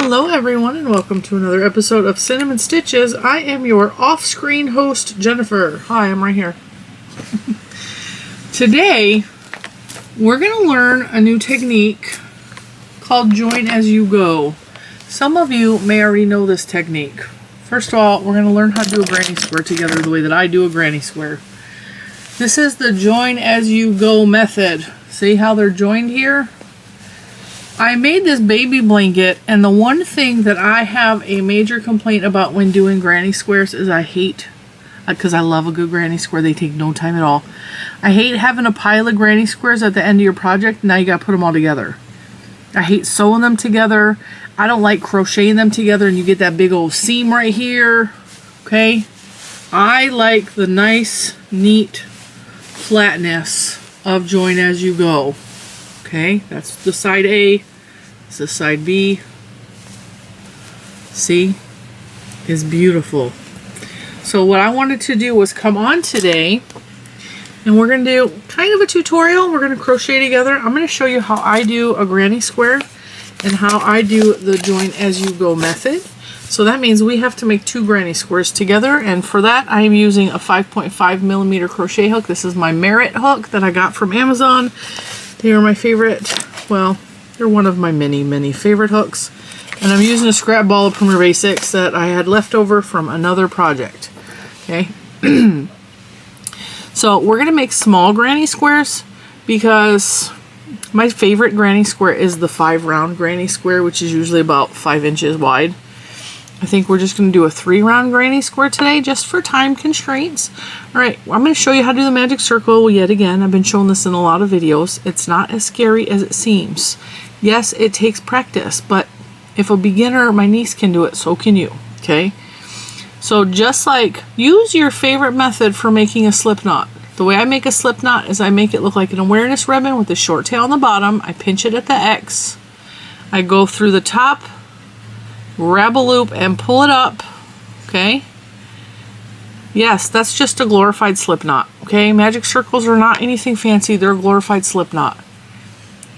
Hello everyone and welcome to another episode of Cinnamon Stitches. I am your off-screen host, Jennifer. Hi, I'm right here. Today, we're going to learn a new technique called Join As You Go. Some of you may already know this technique. First of all, we're going to learn how to do a granny square together the way that I do a granny square. This is the Join As You Go method. See how they're joined here? I made this baby blanket, and the one thing that I have a major complaint about when doing granny squares is I hate, because I love a good granny square, they take no time at all. I hate having a pile of granny squares at the end of your project, now you gotta put them all together. I hate sewing them together. I don't like crocheting them together and you get that big old seam right here, okay? I like the nice, neat flatness of Join As You Go. Okay, that's the side A. This is side B. See? It's beautiful. So what I wanted to do was come on today and we're going to do kind of a tutorial. We're going to crochet together. I'm going to show you how I do a granny square and how I do the Join As You Go method. So that means we have to make two granny squares together, and for that I'm using a 5.5mm crochet hook. This is my Merit hook that I got from Amazon. They are my favorite, well, they're one of my many favorite hooks. And I'm using a scrap ball of Premier Basics that I had left over from another project. Okay. So we're going to make small granny squares because my favorite granny square is the 5-round granny square, which is usually about 5 inches wide. I think we're just going to do a 3-round granny square today just for time constraints. Alright, I'm going to show you how to do the magic circle yet again. I've been showing this in a lot of videos. It's not as scary as it seems. Yes, it takes practice, but if a beginner, my niece, can do it, so can you. Okay? So just like, use your favorite method for making a slip knot. The way I make a slip knot is I make it look like an awareness ribbon with a short tail on the bottom. I pinch it at the X. I go through the top, grab a loop and pull it up. Okay? Yes, that's just a glorified slip knot. Okay? Magic circles are not anything fancy. They're a glorified slip knot.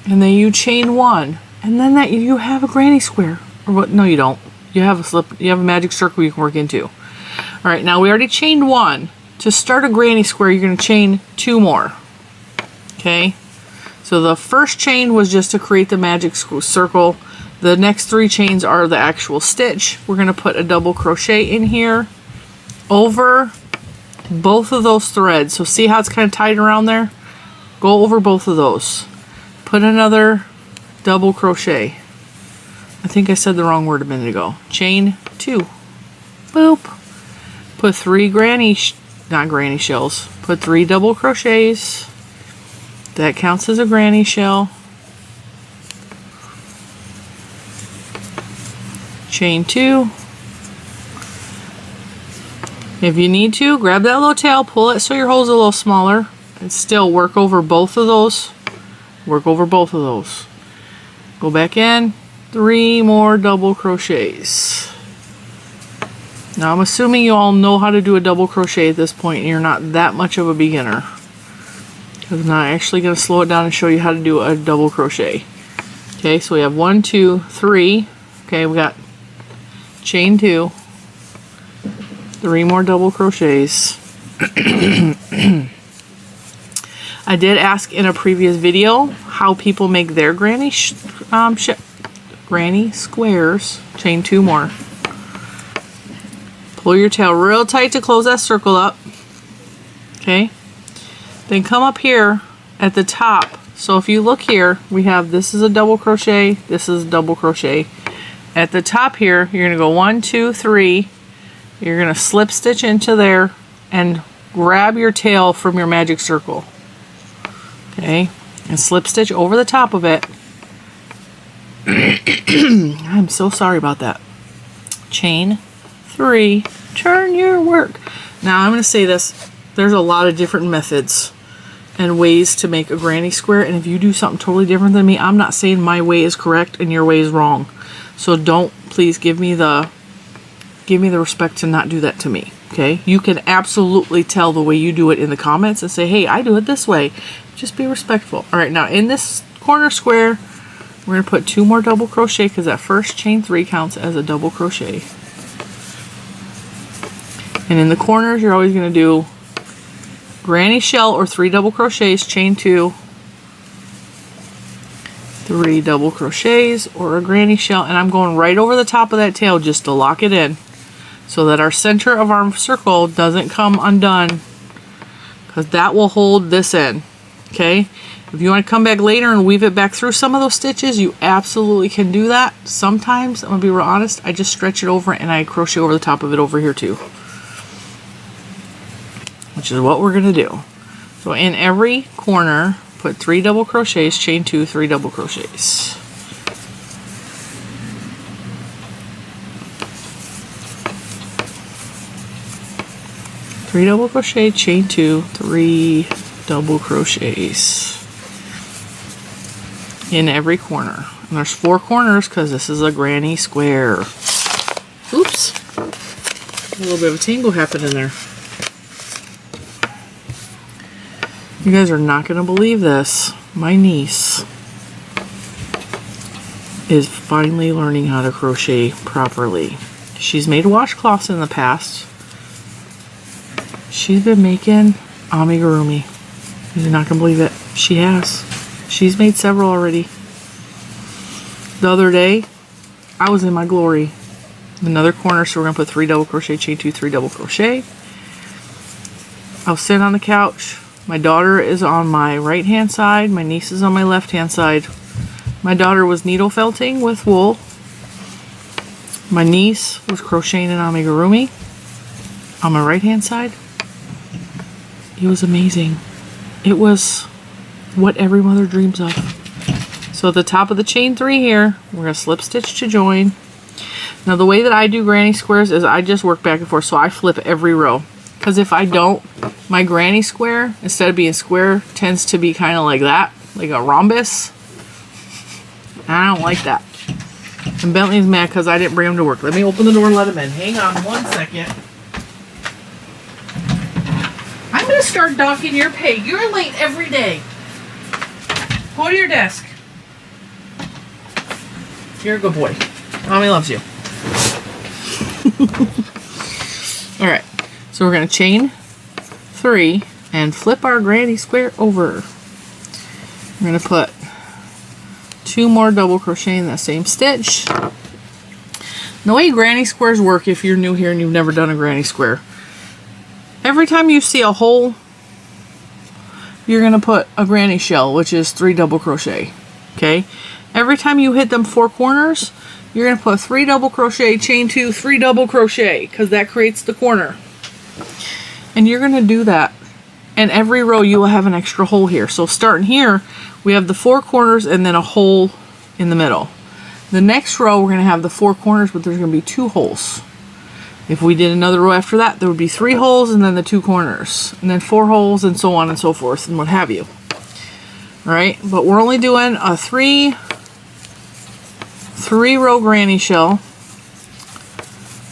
And then you chain one. And then that you have a granny square. Or what? No, you don't. You have a magic circle you can work into. Alright, now we already chained one. To start a granny square, you're going to chain 2 more. Okay? So the first chain was just to create the magic circle. The next 3 chains are the actual stitch. We're going to put a double crochet in here over both of those threads. So see how it's kind of tied around there? Go over both of those. Put another double crochet. I think I said the wrong word a minute ago. Chain 2. Boop. Put 3 not granny shells. Put 3 double crochets. That counts as a granny shell. Chain 2. If you need to, grab that little tail, pull it so your hole's a little smaller, and still work over both of those. Work over both of those. Go back in, 3 more double crochets. Now I'm assuming you all know how to do a double crochet at this point and you're not that much of a beginner. Because I'm not actually going to slow it down and show you how to do a double crochet. Okay, so we have 1, 2, 3. Okay, we got chain 2, 3 more double crochets. I did ask in a previous video how people make their granny squares. Chain 2 more. Pull your tail real tight to close that circle up. Okay. Then come up here at the top. So if you look here, we have, this is a double crochet, this is a double crochet. At the top here, you're going to go 1, 2, 3. You're going to slip stitch into there and grab your tail from your magic circle. Okay, and slip stitch over the top of it. I'm so sorry about that. Chain 3, turn your work. Now I'm going to say this, there's a lot of different methods and ways to make a granny square, and if you do something totally different than me, I'm not saying my way is correct and your way is wrong. So don't, please give me the respect to not do that to me. Okay, you can absolutely tell the way you do it in the comments and say, hey, I do it this way. Just be respectful. All right, now in this corner square, We're going to put 2 more double crochet because that first chain 3 counts as a double crochet. And in the corners, you're always going to do granny shell or 3 double crochets, chain 2, 3 double crochets, or a granny shell, and I'm going right over the top of that tail just to lock it in so that our center of our circle doesn't come undone, because that will hold this in. Okay, if you want to come back later and weave it back through some of those stitches, you absolutely can do that. Sometimes, I'm going to be real honest, I just stretch it over and I crochet over the top of it over here too, which is what we're going to do. So in every corner, put 3 double crochets, chain 2, 3 double crochets. Three double crochet, chain 2, 3 double crochets in every corner. And there's 4 corners because this is a granny square. Oops. A little bit of a tangle happened in there. You guys are not going to believe this. My niece is finally learning how to crochet properly. She's made washcloths in the past. She's been making amigurumi. You're not going to believe it. She has. She's made several already. The other day, I was in my glory. Another corner, so we're going to put 3 double crochet, chain 2, 3 double crochet. I was sitting on the couch. My daughter is on my right hand side. My niece is on my left hand side. My daughter was needle felting with wool. My niece was crocheting an amigurumi on my right hand side. It was amazing. It was what every mother dreams of. So at the top of the chain 3 here, we're going to slip stitch to join. Now the way that I do granny squares is I just work back and forth, so I flip every row. Because if I don't, my granny square, instead of being square, tends to be kind of like that, like a rhombus. I don't like that. And Bentley's mad because I didn't bring him to work. Let me open the door and let him in. Hang on 1 second. I'm going to start docking your pay. You're late every day. Go to your desk. You're a good boy. Mommy loves you. Alright. So we're going to chain 3 and flip our granny square over. We're going to put 2 more double crochet in that same stitch. The way granny squares work, if you're new here and you've never done a granny square, every time you see a hole, you're going to put a granny shell, which is 3 double crochet. Okay? Every time you hit them 4 corners, you're going to put 3 double crochet, chain 2, 3 double crochet, because that creates the corner. And you're going to do that. And every row you will have an extra hole here. So starting here, we have the 4 corners and then a hole in the middle. The next row, we're going to have the 4 corners, but there's going to be 2 holes. If we did another row after that, there would be 3 holes and then the 2 corners. And then 4 holes and so on and so forth and what have you. Alright, but we're only doing a 3 row granny shell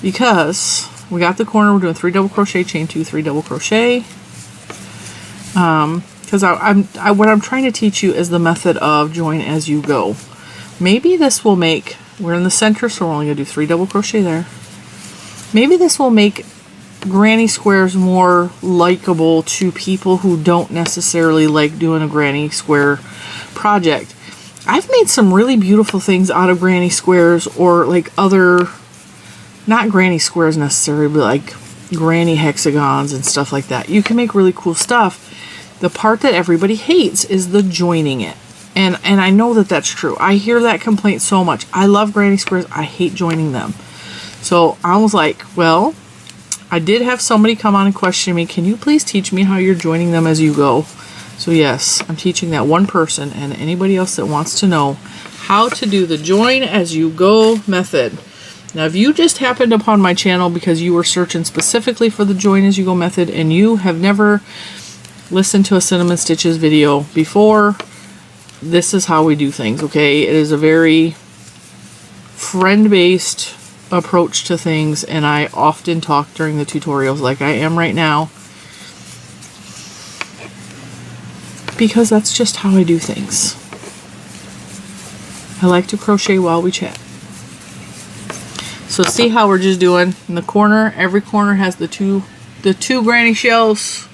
because we got the corner. We're doing 3 double crochet, chain 2, 3 double crochet. Because what I'm trying to teach you is the method of join as you go. Maybe this will make, we're in the center, so we're only going to do 3 double crochet there. Maybe this will make granny squares more likable to people who don't necessarily like doing a granny square project. I've made some really beautiful things out of granny squares, or like other, not granny squares necessarily, but like granny hexagons and stuff like that. You can make really cool stuff. The part that everybody hates is the joining it. And I know that that's true. I hear that complaint so much. I love granny squares. I hate joining them. So I was like, well, I did have somebody come on and question me, can you please teach me how you're joining them as you go? So yes, I'm teaching that one person and anybody else that wants to know how to do the join as you go method. Now, if you just happened upon my channel because you were searching specifically for the join as you go method and you have never listened to a Cinnamon Stitches video before, this is how we do things, okay? It is a very friend-based approach to things, and I often talk during the tutorials like I am right now, because that's just how I do things. I like to crochet while we chat. So see how we're just doing in the corner. Every corner has the two granny shells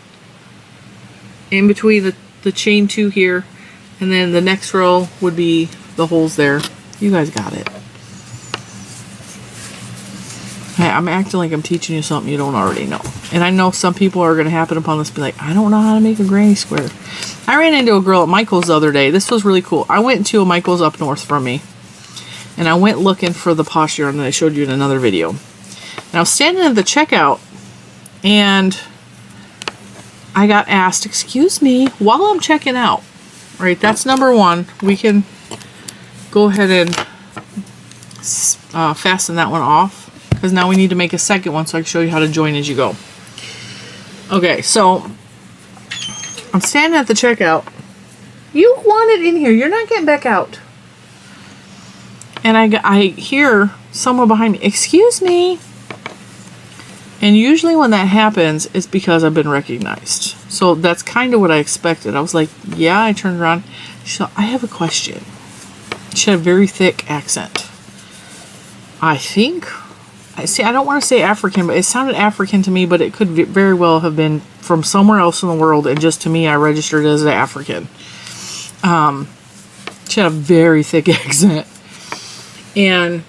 in between the chain 2 here, and then the next row would be the holes there. You guys got it. Hey, I'm acting like I'm teaching you something you don't already know. And I know some people are going to happen upon this and be like, I don't know how to make a granny square. I ran into a girl at Michael's the other day. This was really cool. I went to a Michael's up north from me, and I went looking for the posh yarn that I showed you in another video. And I was standing at the checkout, and I got asked, excuse me, while I'm checking out. Right, that's number 1. We can go ahead and fasten that one off, because now we need to make a second one so I can show you how to join as you go. Okay, so I'm standing at the checkout. You want it in here. You're not getting back out. And I hear someone behind me, excuse me. And usually when that happens, it's because I've been recognized. So that's kind of what I expected. I was like, yeah, I turned around. She said, I have a question. She had a very thick accent. I think, I don't want to say African, but it sounded African to me, but it could very well have been from somewhere else in the world, and just to me, I registered as an African. She had a very thick accent. And,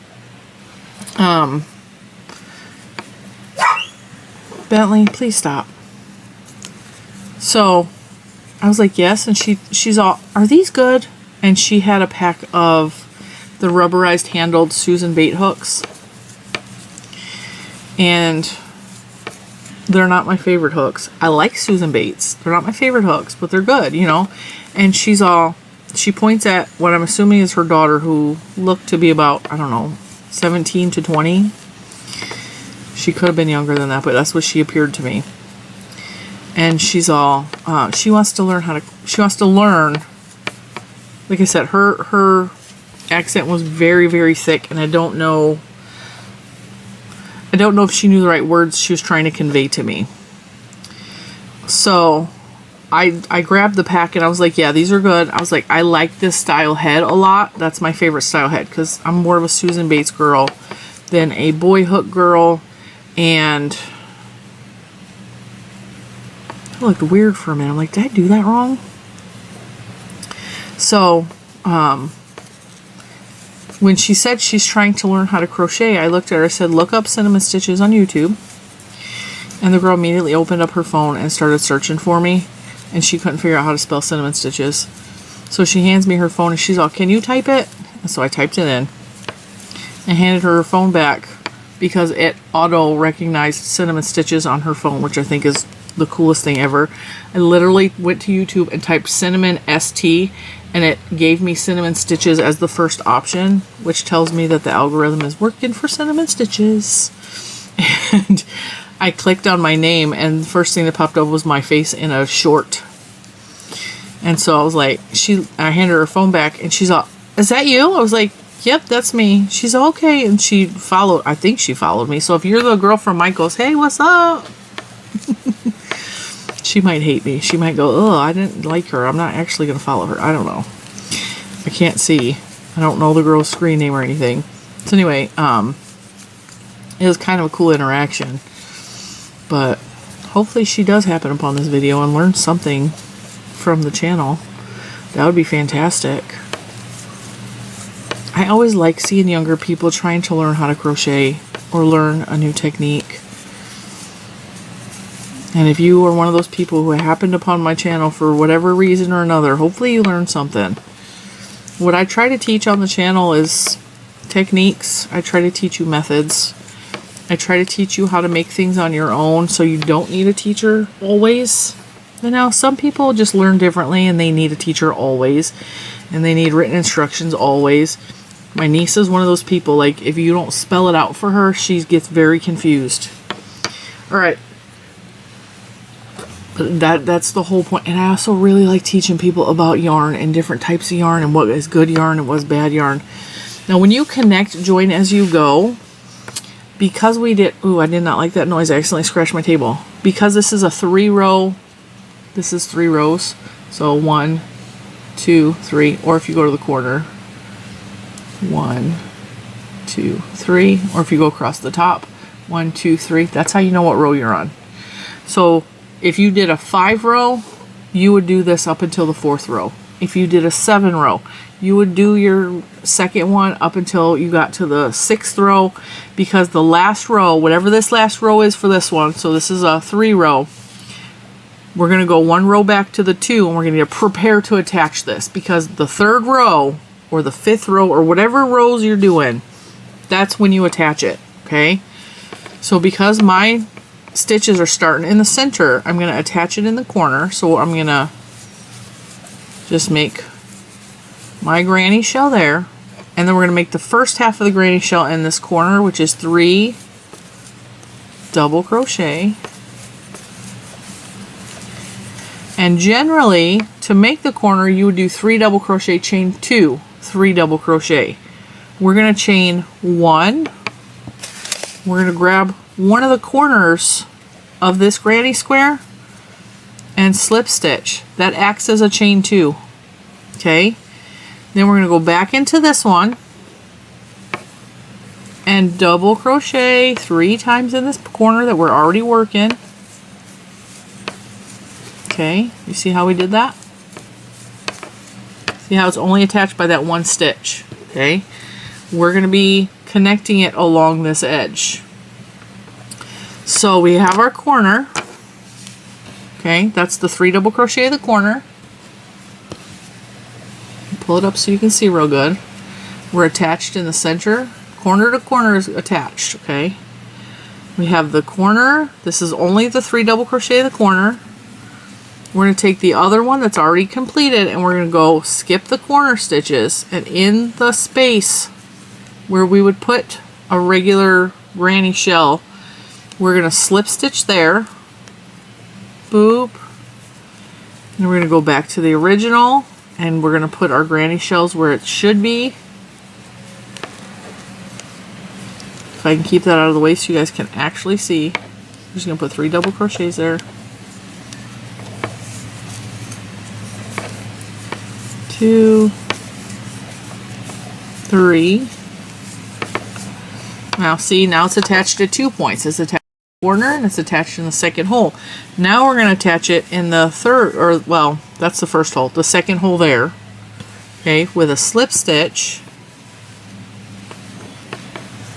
Bentley, please stop. So, I was like, yes, and she's all, are these good? And she had a pack of the rubberized handled Susan bait hooks. And they're not my favorite hooks. I like Susan baits. They're not my favorite hooks, but they're good, you know. And she points at what I'm assuming is her daughter, who looked to be about, I don't know, 17 to 20. She could have been younger than that, but that's what she appeared to me. And she's all, she wants to learn like I said, her accent was very, very thick, and I don't know if she knew the right words she was trying to convey to me. So I grabbed the pack and I was like, yeah, these are good. I was like, I like this style head a lot. That's my favorite style head, because I'm more of a Susan Bates girl than a boy hook girl. And it looked weird for a minute. I'm like, did I do that wrong? So, when she said she's trying to learn how to crochet, I looked at her, I said, look up cinnamon stitches on YouTube. And the girl immediately opened up her phone and started searching for me. And she couldn't figure out how to spell cinnamon stitches. So she hands me her phone and she's all, can you type it? And so I typed it in and handed her phone back, because it auto recognized cinnamon stitches on her phone, which I think is the coolest thing ever. I literally went to YouTube and typed cinnamon ST, and it gave me cinnamon stitches as the first option, which tells me that the algorithm is working for cinnamon stitches. And I clicked on my name, and the first thing that popped up was my face in a short. And so I was like, I handed her phone back, and she's all, is that you? I was like, yep, that's me. She's okay. And I think she followed me. So if you're the girl from Michael's, hey, what's up? She might hate me. She might go, oh, I didn't like her. I'm not actually going to follow her. I don't know. I can't see. I don't know the girl's screen name or anything. So anyway, it was kind of a cool interaction. But hopefully she does happen upon this video and learn something from the channel. That would be fantastic. I always like seeing younger people trying to learn how to crochet or learn a new technique. And if you are one of those people who happened upon my channel for whatever reason or another, hopefully you learned something. What I try to teach on the channel is techniques. I try to teach you methods. I try to teach you how to make things on your own, so you don't need a teacher always. You know, some people just learn differently and they need a teacher always. And they need written instructions always. My niece is one of those people, like, if you don't spell it out for her, she gets very confused. Alright. But that's the whole point. And I also really like teaching people about yarn and different types of yarn and what is good yarn and what's bad yarn. Now, when you connect join as you go, because we did... Ooh, I did not like that noise. I accidentally scratched my table. Because this is a 3-row... This is 3 rows. So 1, 2, 3. Or if you go to the corner, 1, 2, 3, or if you go across the top, 1, 2, 3. That's how you know what row you're on. So if you did a 5 row, you would do this up until the 4th row. If you did a 7 row, you would do your second one up until you got to the 6th row, because the last row, whatever this last row is for this one, so this is a 3 row, we're going to go 1 row back to the 2, and we're going to prepare to attach this, because the 3rd row or the 5th row or whatever rows you're doing, that's when you attach it. Okay, so because my stitches are starting in the center, I'm going to attach it in the corner. So I'm going to just make my granny shell there, and then we're going to make the first half of the granny shell in this corner, which is 3 double crochet. And generally, to make the corner, you would do 3 double crochet, chain 2, 3 double crochet. We're going to chain 1. We're going to grab one of the corners of this granny square and slip stitch. That acts as a chain 2. Okay, then we're going to go back into this one and double crochet 3 times in this corner that we're already working. Okay, you see how we did that? See how it's only attached by that 1 stitch. Okay, we're going to be connecting it along this edge. So we have our corner. Okay, that's the 3 double crochet of the corner. Pull it up so you can see real good. We're attached in the center. Corner to corner is attached. Okay, we have the corner. This is only the 3 double crochet of the corner. We're going to take the other one that's already completed, and we're going to go skip the corner stitches, and in the space where we would put a regular granny shell, we're going to slip stitch there, boop, and we're going to go back to the original, and we're going to put our granny shells where it should be. If I can keep that out of the way so you guys can actually see. I'm just going to put 3 double crochets there. 2, 3. Now see, now it's attached at 2 points. It's attached in the corner and it's attached in the second hole. Now we're going to attach it in the third, or well, that's the first hole, the second hole there. Okay, with a slip stitch.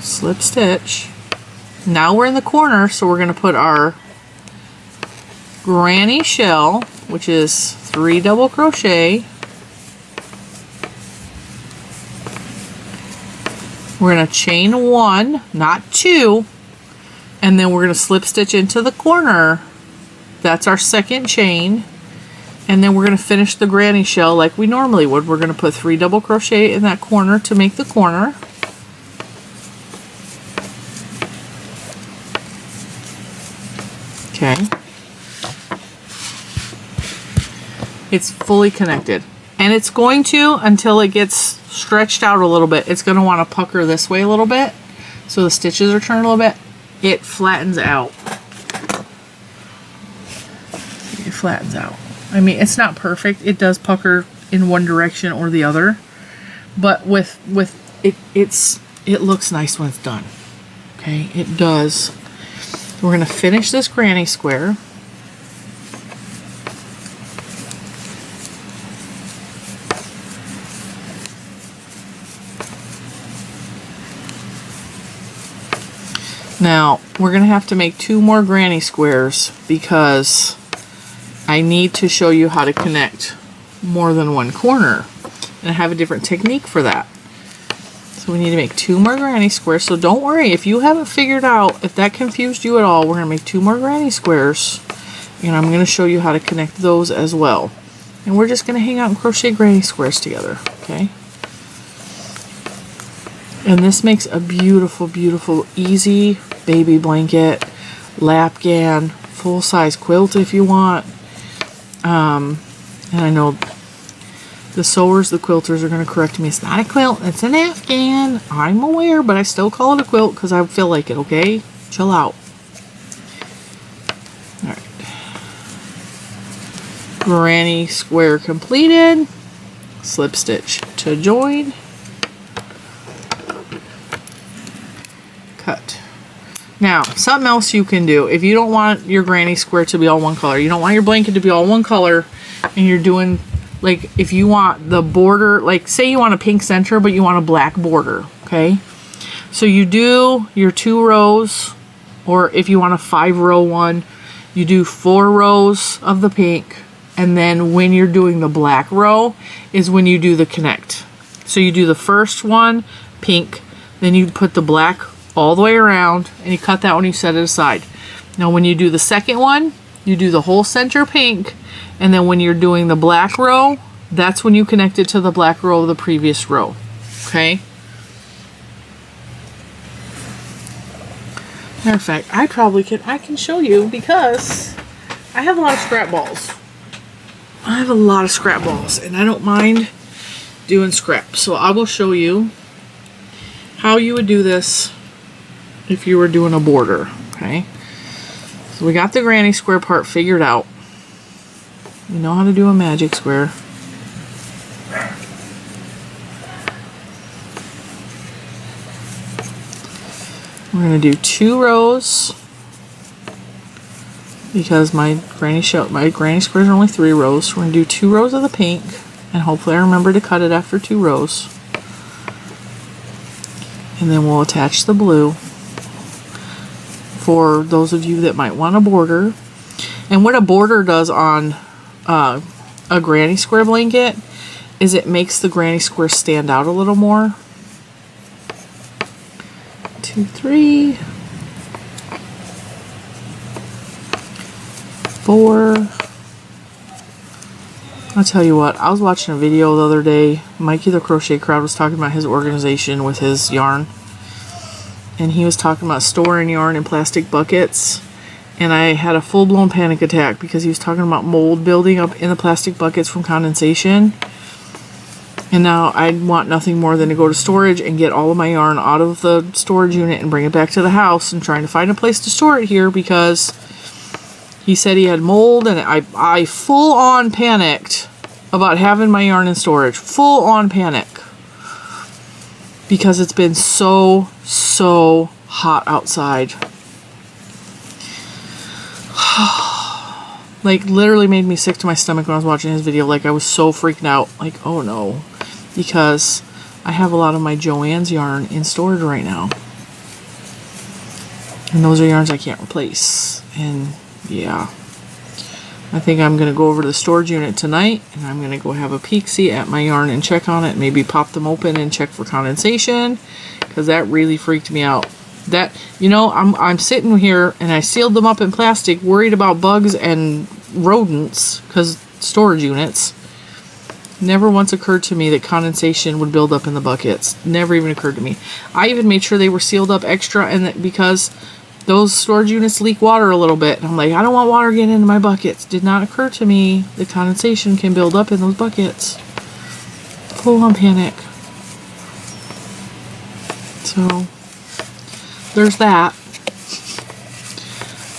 Slip stitch. Now we're in the corner, so we're going to put our granny shell, which is 3 double crochet. We're going to chain 1, not 2, and then we're going to slip stitch into the corner. That's our second chain, and then we're going to finish the granny shell like we normally would. We're going to put 3 double crochet in that corner to make the corner. Okay. It's fully connected. And it's going to until it gets stretched out a little bit. It's going to want to pucker this way a little bit. So the stitches are turned a little bit. It flattens out. It flattens out. I mean, it's not perfect. It does pucker in one direction or the other. But with it, it looks nice when it's done. Okay, it does. We're going to finish this granny square. Now, we're going to have to make 2 more granny squares because I need to show you how to connect more than one corner. And I have a different technique for that. So we need to make 2 more granny squares. So don't worry, if you haven't figured out, if that confused you at all, we're going to make 2 more granny squares. And I'm going to show you how to connect those as well. And we're just going to hang out and crochet granny squares together, okay? And this makes a beautiful, beautiful, easy baby blanket, lapgan, full-size quilt if you want. And I know the sewers, the quilters are going to correct me. It's not a quilt, it's an afghan. I'm aware, but I still call it a quilt because I feel like it, okay? Chill out. Alright. Granny square completed. Slip stitch to join. cut. Now, something else you can do, if you don't want your granny square to be all one color, you don't want your blanket to be all one color, and you're doing, like, if you want the border, like, say you want a pink center, but you want a black border, okay? So you do your 2 rows, or if you want a 5-row one, you do 4 rows of the pink, and then when you're doing the black row is when you do the connect. So you do the first one, pink, then you put the black all the way around, and you cut that one, you set it aside. Now when you do the second one, you do the whole center pink, and then when you're doing the black row, that's when you connect it to the black row of the previous row, okay? Matter of fact, I can show you because I have a lot of scrap balls. I have a lot of scrap balls, and I don't mind doing scrap. So I will show you how you would do this if you were doing a border, okay? So we got the granny square part figured out. We know how to do a magic square. We're gonna do 2 rows because my granny squares are only 3 rows. So we're gonna do 2 rows of the pink, and hopefully I remember to cut it after 2 rows. And then we'll attach the blue for those of you that might want a border. And what a border does on a granny square blanket is it makes the granny square stand out a little more. 2, 3, 4. I'll tell you what, I was watching a video the other day. Mikey the Crochet Crowd was talking about his organization with his yarn. And he was talking about storing yarn in plastic buckets. And I had a full-blown panic attack because he was talking about mold building up in the plastic buckets from condensation. And now I want nothing more than to go to storage and get all of my yarn out of the storage unit and bring it back to the house, and trying to find a place to store it here because he said he had mold, and I full-on panicked about having my yarn in storage. Full-on panic. Because it's been so hot outside. Like, literally made me sick to my stomach when I was watching his video. Like, I was so freaked out. Like, oh no. Because I have a lot of my Joann's yarn in storage right now. And those are yarns I can't replace. And, yeah. I think I'm going to go over to the storage unit tonight, and I'm going to go have a peek-see at my yarn and check on it. Maybe pop them open and check for condensation, because that really freaked me out. That, you know, I'm sitting here and I sealed them up in plastic, worried about bugs and rodents, because storage units. Never once occurred to me that condensation would build up in the buckets. Never even occurred to me. I even made sure they were sealed up extra, and that because those storage units leak water a little bit. And I'm like, I don't want water getting into my buckets. Did not occur to me that condensation can build up in those buckets. Full on panic. So, there's that.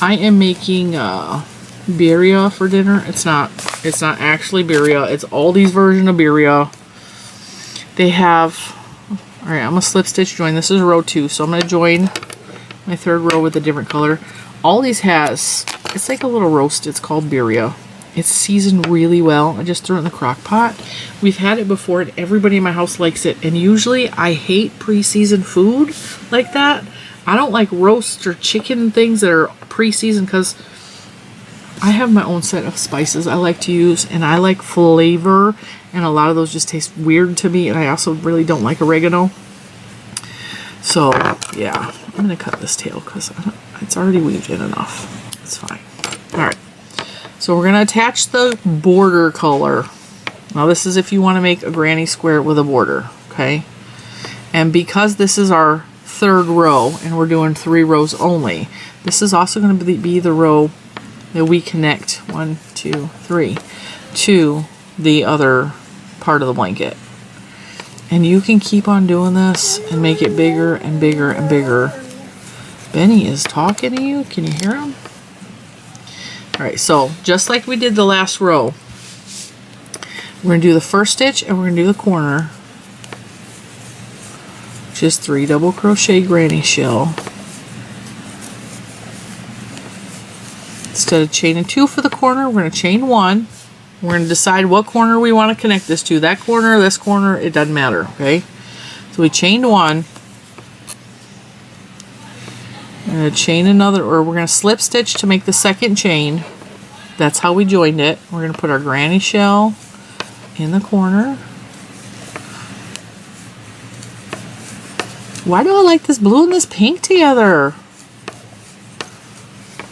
I am making birria for dinner. It's not actually birria. It's Aldi's version of birria. They have, alright, I'm going to slip stitch join. This is row 2, so I'm going to join my 3rd row with a different color. Aldi's has, it's like a little roast. It's called birria. It's seasoned really well. I just threw it in the crock pot. We've had it before, and everybody in my house likes it. And usually I hate pre-seasoned food like that. I don't like roast or chicken things that are pre-seasoned because I have my own set of spices I like to use, and I like flavor, and a lot of those just taste weird to me, and I also really don't like oregano. So, yeah, I'm going to cut this tail because it's already weaved in enough. It's fine. Alright, so we're going to attach the border color. Now this is if you want to make a granny square with a border, okay? And because this is our 3rd row, and we're doing 3 rows only, this is also going to be the row that we connect 1, 2, 3 to the other part of the blanket. And you can keep on doing this and make it bigger and bigger and bigger. Benny is talking to you. Can you hear him? Alright, so just like we did the last row, we're going to do the first stitch and we're going to do the corner. Just 3 double crochet granny shell. instead of chaining 2 for the corner, we're going to chain 1. We're going to decide what corner we want to connect this to. That corner, this corner, it doesn't matter, okay? So we chained 1. We're going to chain another, or we're going to slip stitch to make the second chain. That's how we joined it. We're going to put our granny shell in the corner. Why do I like this blue and this pink together?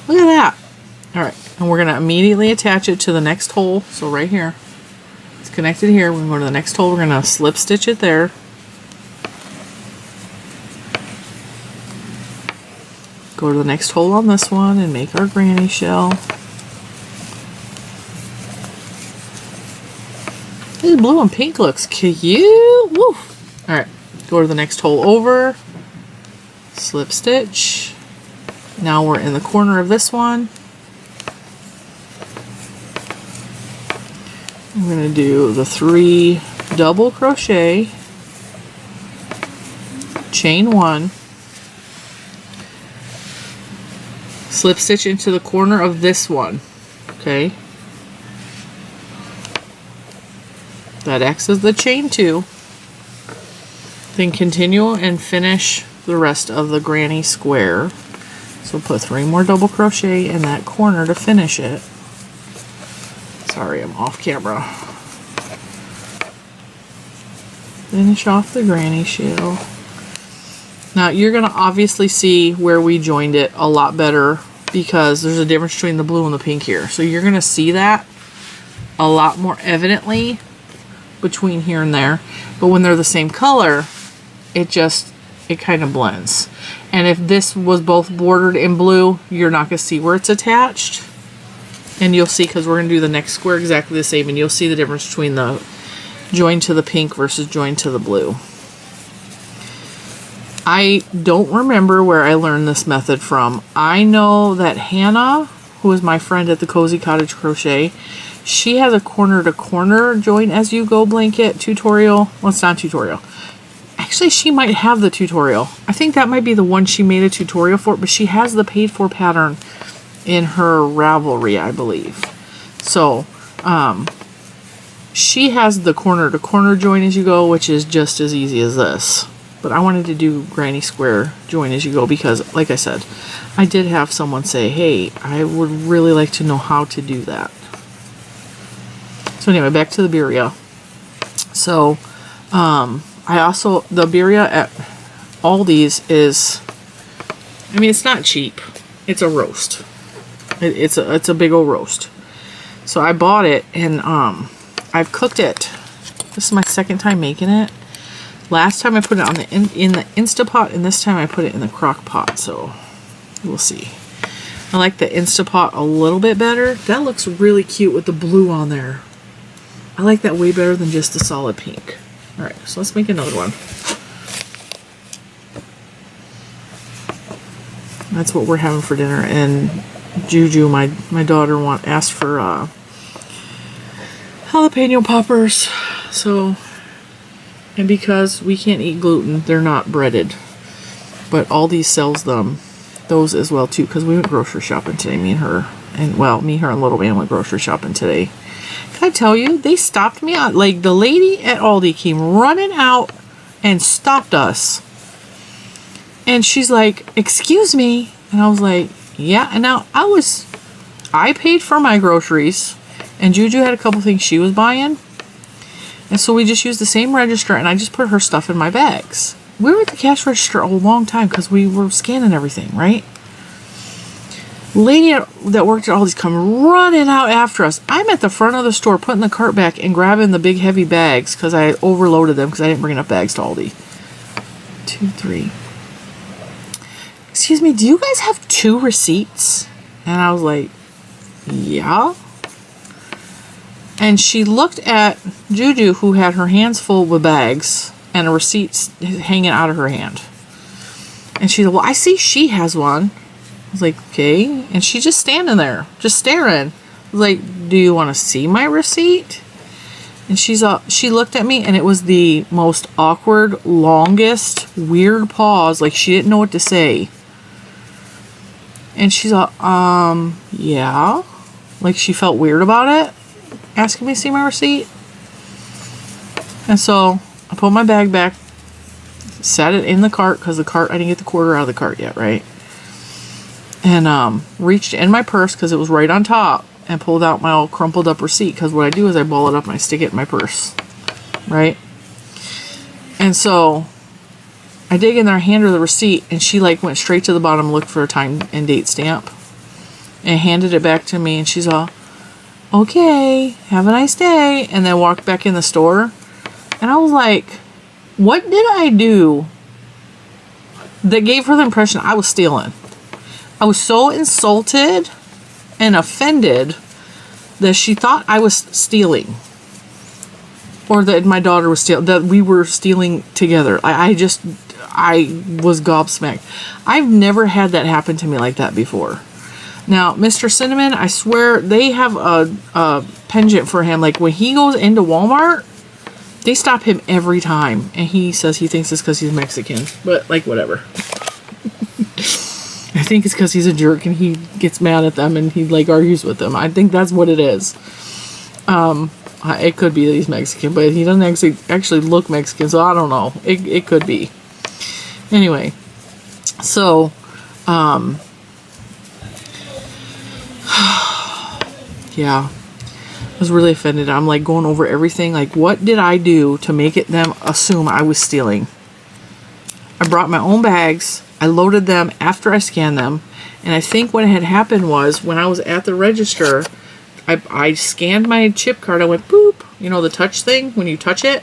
Look at that. Alright, and we're going to immediately attach it to the next hole. So right here. It's connected here. We're going to go to the next hole. We're going to slip stitch it there. Go to the next hole on this one and make our granny shell. This blue and pink looks cute. Woo! Alright, go to the next hole over. Slip stitch. Now we're in the corner of this one. I'm going to do the 3 double crochet, chain 1, slip stitch into the corner of this one, okay? That acts as the chain 2. Then continue and finish the rest of the granny square. So put 3 more double crochet in that corner to finish it. Sorry, I'm off camera. Finish off the granny shell. Now you're going to obviously see where we joined it a lot better because there's a difference between the blue and the pink here. So you're going to see that a lot more evidently between here and there. But when they're the same color, it kind of blends. And if this was both bordered in blue, you're not going to see where it's attached. And you'll see, because we're going to do the next square exactly the same, and you'll see the difference between the join to the pink versus join to the blue. I don't remember where I learned this method from. I know that Hannah, who is my friend at the Cozy Cottage Crochet, she has a corner to corner join as you go blanket tutorial. Well, it's not tutorial. Actually, she might have the tutorial. I think that might be the one she made a tutorial for, but she has the paid for pattern in her Ravelry, I believe. So, she has the corner to corner join as you go, which is just as easy as this. But I wanted to do granny square join as you go because, like I said, I did have someone say, hey, I would really like to know how to do that. So anyway, back to the birria. So, I also, the birria at Aldi's is, I mean, it's not cheap. It's a roast. It's a big old roast. So I bought it and I've cooked it. This is my second time making it. Last time I put it on the in the Instapot, and this time I put it in the crock pot. So we'll see. I like the Instapot a little bit better. That looks really cute with the blue on there. I like that way better than just the solid pink. All right, so let's make another one. That's what we're having for dinner. And Juju, my daughter, asked for jalapeno poppers. So, and because we can't eat gluten, they're not breaded. But Aldi sells those as well too. Because we went grocery shopping today, me, her, and Little Man went grocery shopping today. Can I tell you, they stopped me out. Like, the lady at Aldi came running out and stopped us. And she's like, excuse me. And I was like, yeah. And now I paid for my groceries. And Juju had a couple things she was buying. And so we just used the same register. And I just put her stuff in my bags. We were at the cash register a long time because we were scanning everything, right? Lady that worked at Aldi's come running out after us. I'm at the front of the store putting the cart back and grabbing the big heavy bags because I overloaded them because I didn't bring enough bags to Aldi. 2, 3. Excuse me, do you guys have 2 receipts? And I was like, yeah. And she looked at Juju, who had her hands full with bags and a receipt hanging out of her hand. And she said, well, I see she has one. I was like, okay. And she's just standing there, just staring. I was like, do you want to see my receipt? And she looked at me, and it was the most awkward, longest, weird pause. Like, she didn't know what to say. And she's all, yeah. Like she felt weird about it, asking me to see my receipt. And so I put my bag back, set it in the cart, because the cart, I didn't get the quarter out of the cart yet, right? And reached in my purse, because it was right on top, and pulled out my all crumpled up receipt, because what I do is I ball it up and I stick it in my purse, right? And so I dig in there, hand her the receipt, and she like went straight to the bottom, looked for a time and date stamp, and handed it back to me, and she's all, okay, have a nice day, and then walked back in the store. And I was like, what did I do that gave her the impression I was stealing? I was so insulted and offended that she thought I was stealing. Or that my daughter was stealing, that we were stealing together. I was gobsmacked. I've never had that happen to me like that before. Now, Mr. Cinnamon, I swear, they have a penchant for him. Like, when he goes into Walmart, they stop him every time. And he says he thinks it's because he's Mexican. But, like, whatever. I think it's because he's a jerk and he gets mad at them and he, like, argues with them. I think that's what it is. It could be that he's Mexican, but he doesn't actually look Mexican, so I don't know. It could be. Anyway, so, yeah, I was really offended. I'm like going over everything. Like, what did I do to make them assume I was stealing? I brought my own bags. I loaded them after I scanned them. And I think what had happened was when I was at the register, I scanned my chip card. I went boop, you know, the touch thing when you touch it.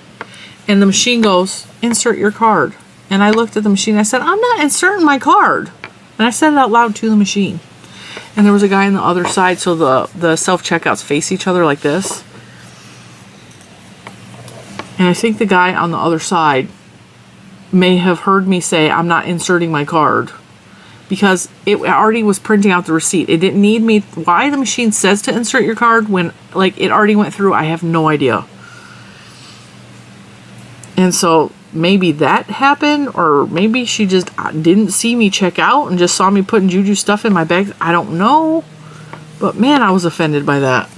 And the machine goes, insert your card. And I looked at the machine. I said, I'm not inserting my card. And I said it out loud to the machine. And there was a guy on the other side, so the self-checkouts face each other like this. And I think the guy on the other side may have heard me say, I'm not inserting my card. Because it already was printing out the receipt. It didn't need me. Why the machine says to insert your card when, like, it already went through, I have no idea. And so maybe that happened, or maybe she just didn't see me check out and just saw me putting Juju stuff in my bag. I don't know. But man, I was offended by that.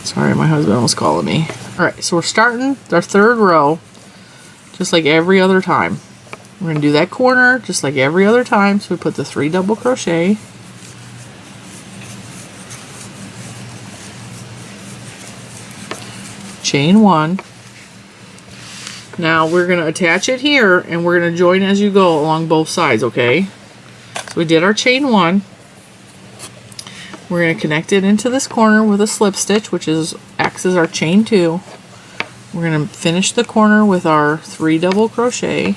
Sorry, my husband was calling me. Alright, so we're starting our third row, just like every other time. We're going to do that corner just like every other time. So we put the 3 double crochet. Chain 1. Now we're going to attach it here and we're going to join as you go along both sides, okay? So we did our chain 1. We're going to connect it into this corner with a slip stitch, which acts as our chain 2. We're going to finish the corner with our 3 double crochet.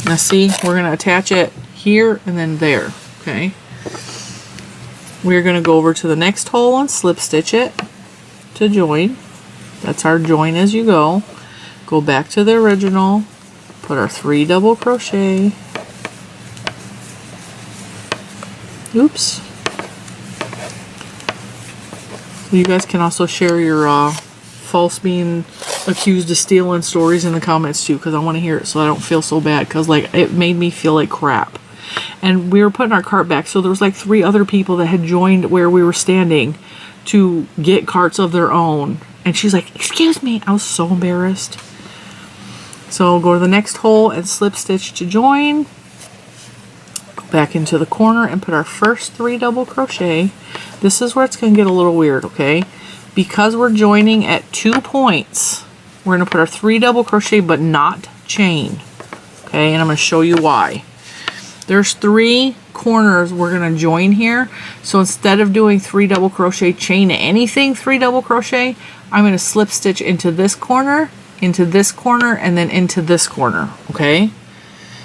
Now see, we're going to attach it here and then there, okay? We're going to go over to the next hole and slip stitch it to join. That's our join as you go. Go back to the original, put our 3 double crochet. Oops. So you guys can also share your false being accused of stealing stories in the comments too, because I want to hear it so I don't feel so bad, because like it made me feel like crap. And we were putting our cart back, so there was like 3 other people that had joined where we were standing to get carts of their own, and she's like, excuse me. I was so embarrassed. So go to the next hole and slip stitch to join. Go back into the corner and put our first 3 double crochet. This is where it's going to get a little weird, okay? Because we're joining at 2 points, we're going to put our 3 double crochet but not chain, okay? And I'm going to show you why. There's 3 corners we're going to join here, so instead of doing 3 double crochet, chain anything 3 double crochet, I'm going to slip stitch into this corner, and then into this corner, okay?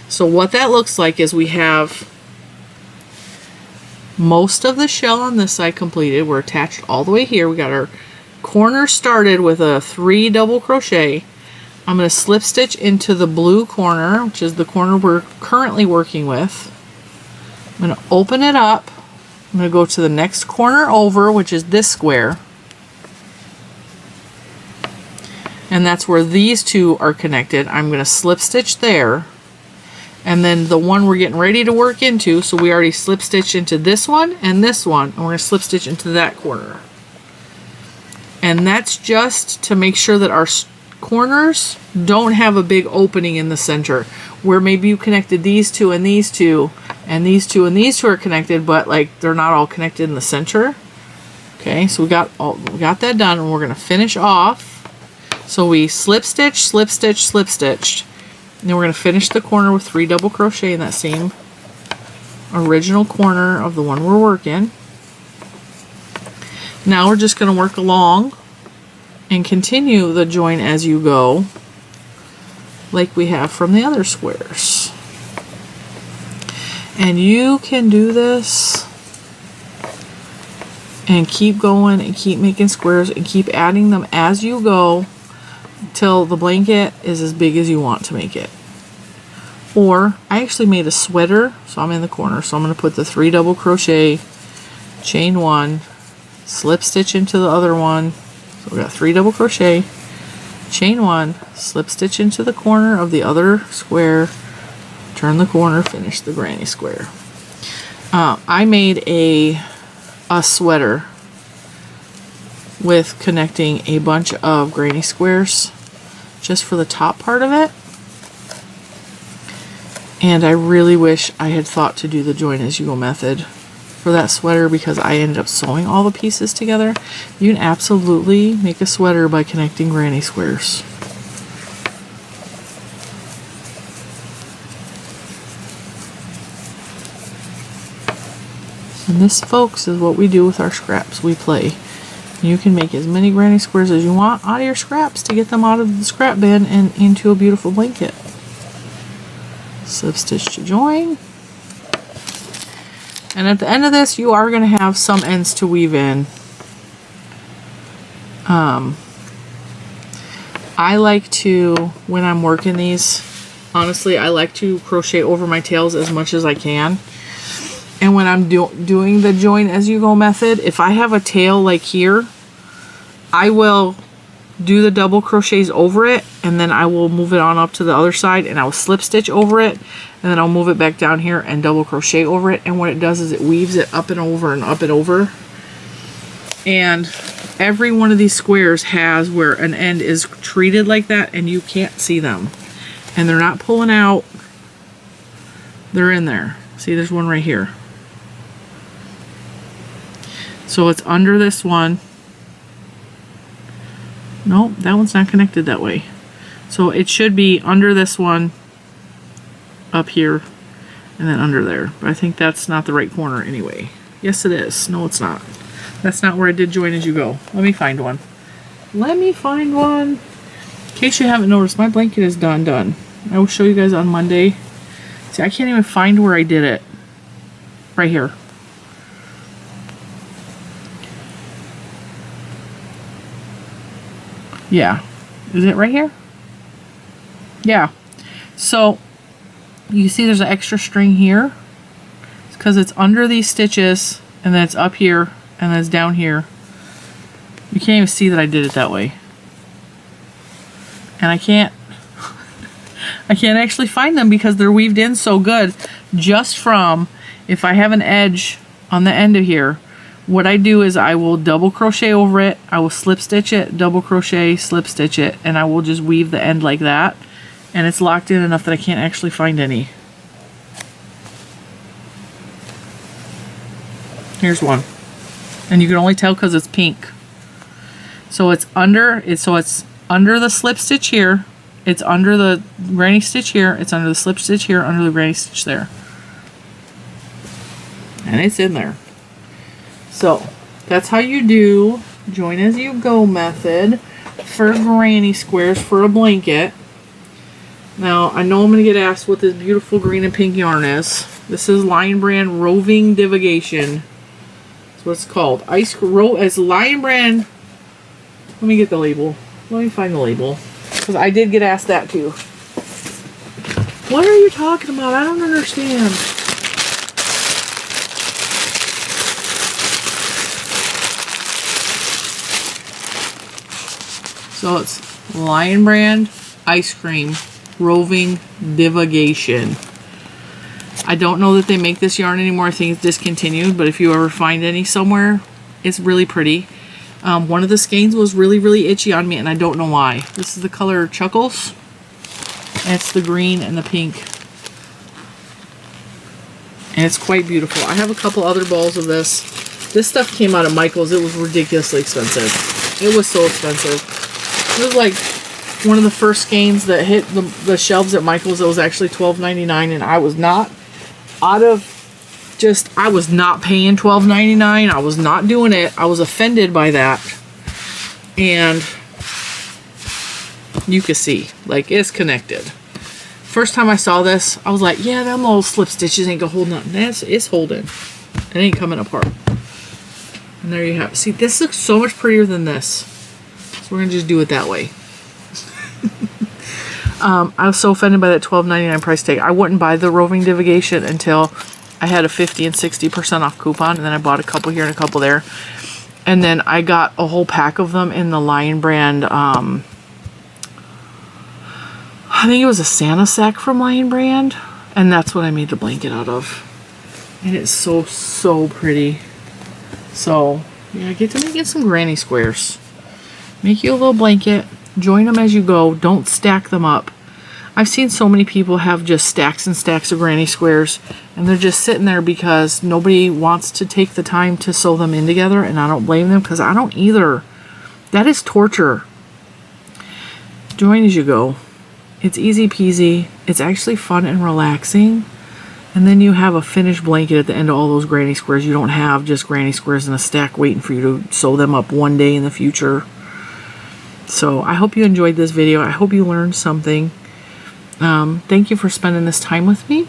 So what that looks like is we have most of the shell on this side completed. We're attached all the way here. We got our corner started with a 3 double crochet. I'm going to slip stitch into the blue corner, which is the corner we're currently working with. I'm going to open it up. I'm going to go to the next corner over, which is this square. and that's where these two are connected. I'm going to slip stitch there, and then the one we're getting ready to work into, so we already slip stitched into this one and this one, and we're going to slip stitch into that corner. And that's just to make sure that our corners don't have a big opening in the center, where maybe you connected these two and these two, and these two and these two are connected, but like they're not all connected in the center. Okay, so we got that done, and we're going to finish off. So we slip stitch, slip stitch, slip stitched. And then we're going to finish the corner with 3 double crochet in that same original corner of the one we're working. Now we're just going to work along and continue the join as you go, like we have from the other squares. And you can do this and keep going and keep making squares and keep adding them as you go till the blanket is as big as you want to make it. Or I actually made a sweater, so I'm in the corner, so I'm going to put the 3 double crochet, chain 1, slip stitch into the other one. So we got 3 double crochet, chain 1, slip stitch into the corner of the other square, turn the corner, finish the granny square. I made a sweater with connecting a bunch of granny squares just for the top part of it, and I really wish I had thought to do the join as you go method for that sweater, because I ended up sewing all the pieces together. You can absolutely make a sweater by connecting granny squares. And this, folks, is what we do with our scraps. We play. You can make as many granny squares as you want out of your scraps to get them out of the scrap bin and into a beautiful blanket. Slip stitch to join. And at the end of this, you are going to have some ends to weave in. I like to, when I'm working these, honestly, I like to crochet over my tails as much as I can. And when I'm doing the join as you go method, if I have a tail like here, I will do the double crochets over it, and then I will move it on up to the other side, and I will slip stitch over it, and then I'll move it back down here and double crochet over it. And what it does is it weaves it up and over and up and over. And every one of these squares has where an end is treated like that, and you can't see them. And they're not pulling out. They're in there. See, there's one right here. So it's under this one. Nope, that one's not connected that way. So it should be under this one, up here, and then under there. But I think that's not the right corner anyway. Yes, it is. No, it's not. That's not where I did join as you go. Let me find one. Let me find one. In case you haven't noticed, my blanket is done. I will show you guys on Monday. See, I can't even find where I did it. Right here. Yeah. Is it right here? Yeah. So you see there's an extra string here. It's because it's under these stitches, and then it's up here, and then it's down here. You can't even see that I did it that way. And I can't actually find them because they're weaved in so good just from, if I have an edge on the end of here, what I do is I will double crochet over it, I will slip stitch it, double crochet, slip stitch it, and I will just weave the end like that, and it's locked in enough that I can't actually find any. Here's one. And you can only tell because it's pink. So it's under the slip stitch here, it's under the granny stitch here, it's under the slip stitch here, under the granny stitch there. And it's in there. So that's how you do join as you go method for granny squares for a blanket. Now I know I'm going to get asked what this beautiful green and pink yarn is. This is Lion Brand Roving Divagation. That's what it's called. It's Lion Brand. Let me get the label. Let me find the label, because I did get asked that too. What are you talking about? I don't understand. So it's Lion Brand Ice Cream Roving Divagation. I don't know that they make this yarn anymore. I think it's discontinued, but if you ever find any somewhere, it's really pretty. One of the skeins was really, really itchy on me, and I don't know why. This is the color Chuckles. And it's the green and the pink. And it's quite beautiful. I have a couple other balls of this. This stuff came out of Michael's. It was ridiculously expensive. It was so expensive. It was like one of the first skeins that hit the shelves at Michael's. It was actually $12.99, and I was not I was not paying $12.99. I was not doing it. I was offended by that. And you can see, like, it's connected. First time I saw this, I was like, yeah, them little slip stitches ain't gonna hold nothing. It's holding. It ain't coming apart. And there you have it. See, this looks so much prettier than this. So we're gonna just do it that way. I was so offended by that $12.99 price tag. I wouldn't buy the Roving Divagation until I had a 50 and 60% off coupon, and then I bought a couple here and a couple there. And then I got a whole pack of them in the Lion Brand, I think it was a Santa sack from Lion Brand, and that's what I made the blanket out of. And it's so, so pretty. So, yeah, I get to make it some granny squares. Make you a little blanket. Join them as you go. Don't stack them up. I've seen so many people have just stacks and stacks of granny squares, and they're just sitting there because nobody wants to take the time to sew them in together, and I don't blame them because I don't either. That is torture. Join as you go. It's easy peasy. It's actually fun and relaxing. And then you have a finished blanket at the end of all those granny squares. You don't have just granny squares in a stack waiting for you to sew them up one day in the future. So I hope you enjoyed this video. I hope you learned something. Thank you for spending this time with me.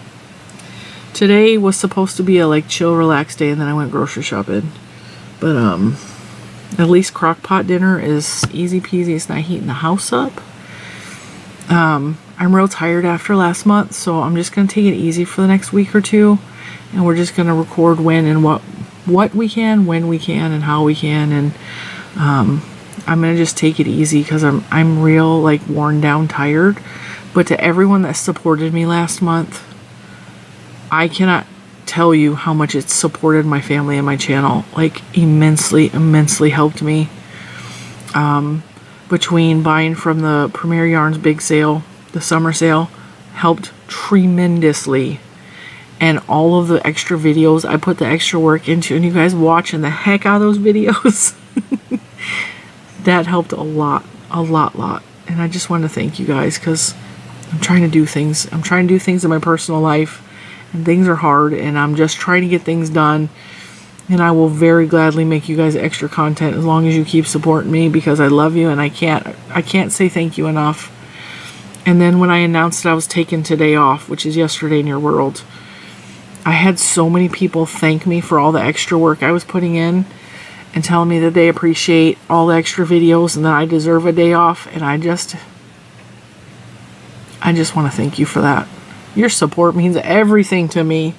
Today was supposed to be a chill, relaxed day, and then I went grocery shopping. But at least crock pot dinner is easy peasy. It's not heating the house up. I'm real tired after last month, so I'm just going to take it easy for the next week or two, and we're just going to record when and what we can, when we can, and how we can, and I'm going to just take it easy because I'm real worn down tired. But to everyone that supported me last month, I cannot tell you how much it supported my family and my channel. Immensely, immensely helped me. Between buying from the Premier Yarns big sale, the summer sale, helped tremendously. And all of the extra videos, I put the extra work into, and you guys watching the heck out of those videos. That helped a lot. And I just want to thank you guys because I'm trying to do things. I'm trying to do things in my personal life, and things are hard, and I'm just trying to get things done. And I will very gladly make you guys extra content as long as you keep supporting me, because I love you, and I can't say thank you enough. And then when I announced that I was taking today off, which is yesterday in your world, I had so many people thank me for all the extra work I was putting in and telling me that they appreciate all the extra videos and that I deserve a day off. And I just want to thank you for that. Your support means everything to me.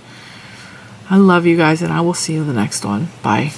I love you guys, and I will see you in the next one. Bye.